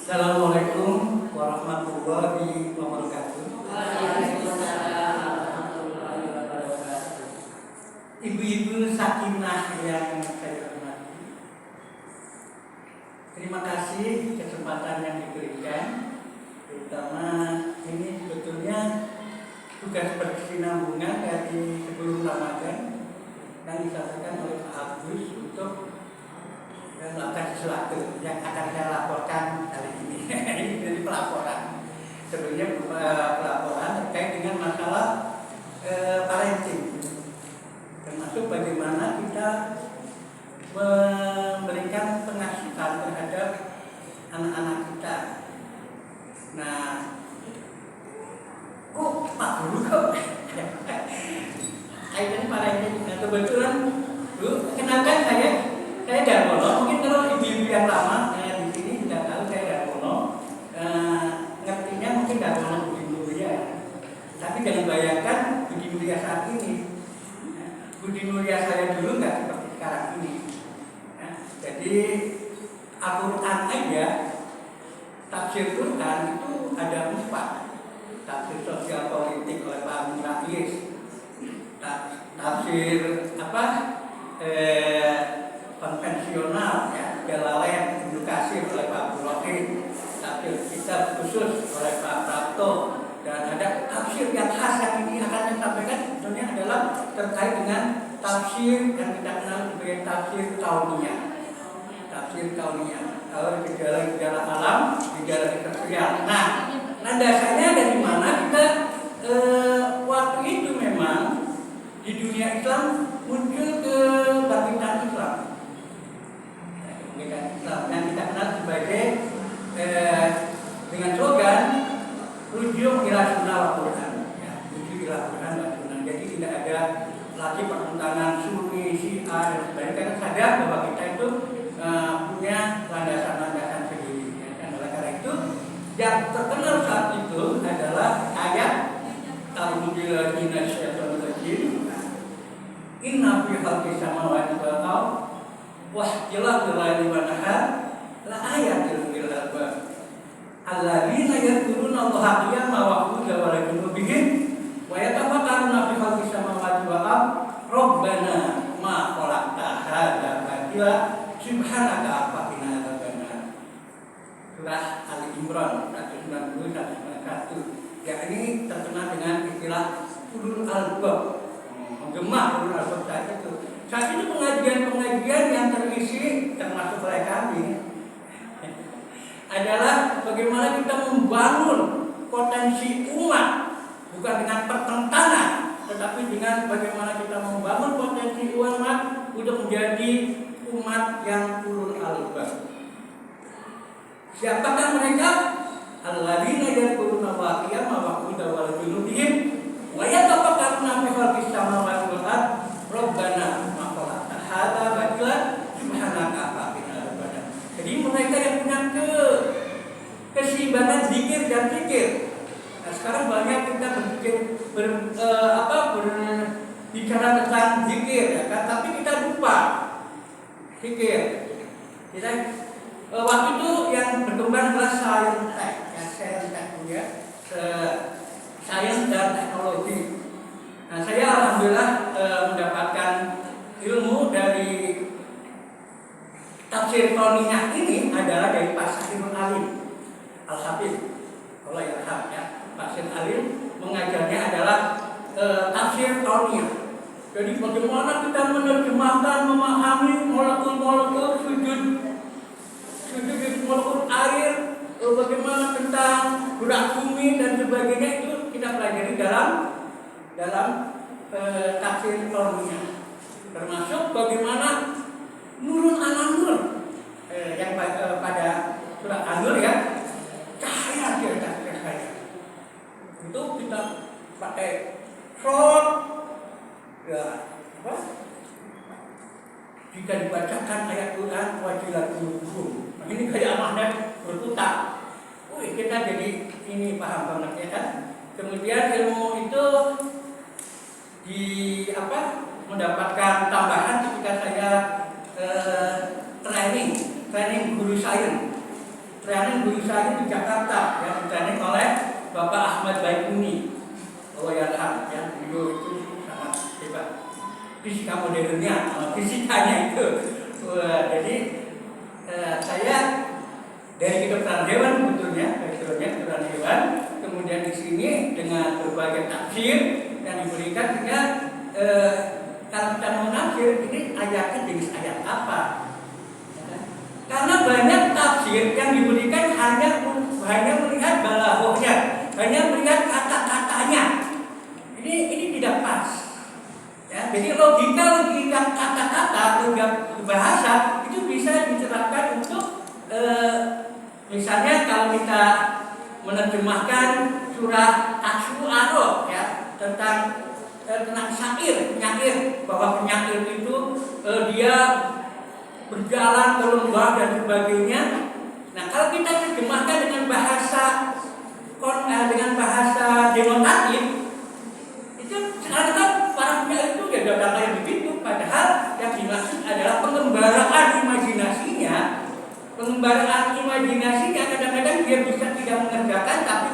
Assalamualaikum warahmatullahi wabarakatuh. Waalaikumsalam warahmatullahi wabarakatuh. Ibu-ibu sakinah yang saya hormati, terima kasih kesempatan yang diberikan. Terutama ini sebetulnya tugas berkesinambungan dari sebelum Ramadan yang disampaikan oleh Pak Agus untuk melakukan sesuatu yang akan saya laporkan kali ini. Ini dari pelaporan. Sebenarnya pelaporan terkait dengan masalah parenting, termasuk bagaimana kita memberikan pengasuhan terhadap anak-anak kita. Nah, Pak Guru kok kaitan parenting. Nah, kebetulan Bu, kenalkan saya Darmono. Mungkin kalau ibu-ibu yang lama di sini sudah tahu saya Darmono. Ngertinya mungkin Darmono Budi Mulia. Tapi jangan bayangkan Budi Mulia saat ini. Budi Mulia saya dulu nggak seperti sekarang ini. Jadi Al-Quran aja, tafsir Quran itu ada 4. Tafsir sosial politik oleh Pak Amin Rais. Tafsir konvensional ya, Jalalain edukasi oleh Pak Burokin, tafsir kitab khusus oleh Pak Prapto, dan ada tafsir yang khas yang ini akan saya sampaikan sebetulnya adalah terkait dengan tafsir yang kita kenal sebagai tafsir kauniyah. Tafsir kauniyah, kalau gejala alam, gejala sosial. Nah, dasarnya dari mana kita waktu itu memang di dunia Islam muncul kebangkitan Islam. Yang kita kenal sebagai dengan slogan rujuk ila sunnah wal Quran, ya, rujuk ila Quran wal Sunnah. Jadi tidak ada lagi pertentangan Sunni, Syiah dan sebagainya, karena sadar bahwa kita itu punya landasan-landasan sendiri. Ya. Dan oleh karena itu yang terkenal saat itu adalah ayat A'udzubillahi minasyaitonir rajim. Inna fi khalqis samawati wal ardh wa ikhtilafil laili wan nahar la ayatin lil albab alladzina yadhkuruna Allaha qiyaman wa qu'udan wa 'ala junubihim wa yatafakkaruna fi khalqis samawati wal ardh rabbana ma khalaqta hadza batila subhanaka faqina adzabannar. Surah Ali Imran 190-191. Ya, ini terkenal dengan istilah ulul albab, menggema ulul albab saat itu. Saat itu pengajian-pengajian yang terisi termasuk oleh kami adalah bagaimana kita membangun potensi umat, bukan dengan pertentangan, tetapi dengan bagaimana kita membangun potensi umat untuk menjadi umat yang ulul albab. Siapakah mereka? Alladzina yadhkuruna Allaha qiyaman wa qu'udan wa 'ala junubihim wa yatafakkaruna fi khalqis samawati wal ardh rabbana ma khalaqta hadza batila subhanaka faqina adzabannar. Jadi mereka yang punya keseimbangan zikir dan fikir. Nah, sekarang banyak kita berbicara tentang zikir, ya kan? Tapi kita lupa fikir. Kita waktu itu yang berkembang adalah sains dan teknologi. Nah, saya alhamdulillah mendapatkan ilmu dari tafsir kauniyah ini adalah dari Pak Sahrul Alim Al-Habib. Allah yarham, ya. Pak Sahrul Alim mengajarnya adalah tafsir kauniyah. Jadi bagaimana kita menerjemahkan, memahami molekul-molekul sujud molekul air, bagaimana tentang gerak bumi dan sebagainya, itu kita pelajari dalam tafsir kauniyah. Termasuk bagaimana nurun ala nur yang pada surat An-Nur, ya, cahaya di atas cahaya. Itu kita pakai short, ya, jika dibacakan ayat Quran wajilat qulubuhum. Ini kayak magnet berputar. Kita jadi ini paham banget, ya kan? Kemudian ilmu itu mendapatkan tambahan ketika saya training guru sains training berusaha di Jakarta yang training oleh Bapak Ahmad Baikuni. Oh ya, beliau itu sangat hebat. Fisika modernnya, fisikanya itu. Jadi saya dari kedokteran hewan kedokteran hewan, kemudian di sini dengan berbagai tafsir yang diberikan sehingga kalau kita mau nafsir ini ayatnya jenis ayat apa? Karena banyak tafsir yang diberikan hanya melihat balaghahnya, hanya melihat kata-katanya. Ini tidak pas. Ya, jadi logika kata-kata, logika bahasa itu bisa diterapkan untuk misalnya kalau kita menerjemahkan surah Asy-Syu'ara ya tentang penyair bahwa penyair itu dia berjalan ke lembah dan sebagainya. Nah, kalau kita terjemahkan dengan bahasa denotatif, itu sekarang kan para penyair itu ya kata yang begitu, padahal yang dimaksud adalah pengembaraan imajinasinya. Pengembaraan imajinasinya kadang-kadang dia bisa tidak mengerjakan, tapi